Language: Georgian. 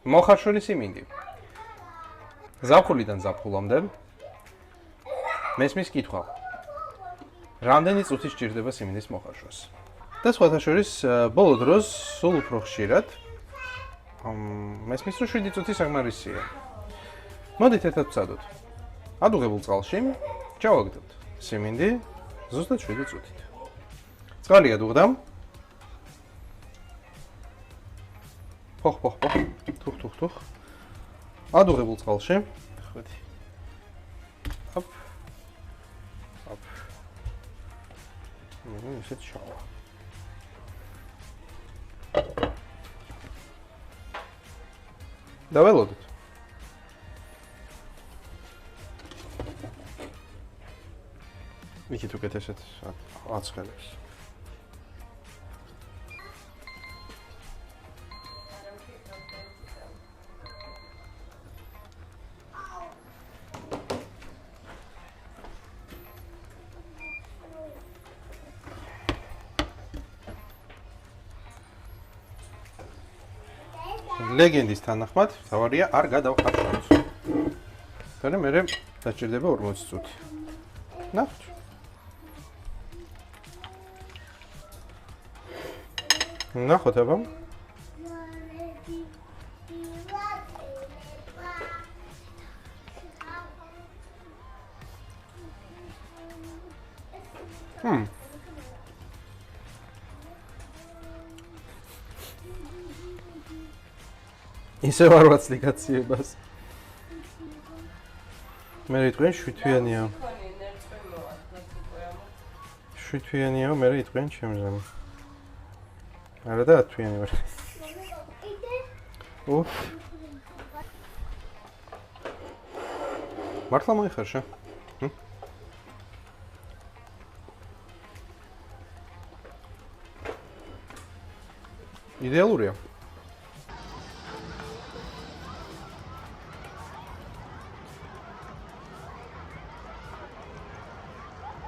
მოხარშული სიმინდი. ზაფხულიდან ზაფხულამდე მესმის კითხვა. რამდენი წუთი სჭირდება სიმინდის მოხარშვას? და სხვათა შორის ბოლო დროს სულ უფრო ხშირად მესმის რომ 7 წუთი საკმარისია. მოდით ერთად ვცადოთ. ადუღებულ წყალში ჩავაგდოთ სიმინდი ზუსტად 7 წუთით. წყალი ადუღდამ. თუხ. ადუღებულ წყალში. ხვედი. აპ. ისეთ შავა. დაველოდოთ. იქით უკეთესად აცხელებს. ლეგენდის თანახმად, თავარია არ გადავხარშავთ. და მე დაჭირდება 40 წუთი. ნახეთ. ნახოთ აბა. ისევ არ ვაცლი გაციებას. მე რიტყვენ 7-თვიანია. 7-თვიანია, მე რიტყვენ ჩემზე. არა და 10-თვიანი ვარ. ოფ. მართლა მოიხარშა? იდეალურია.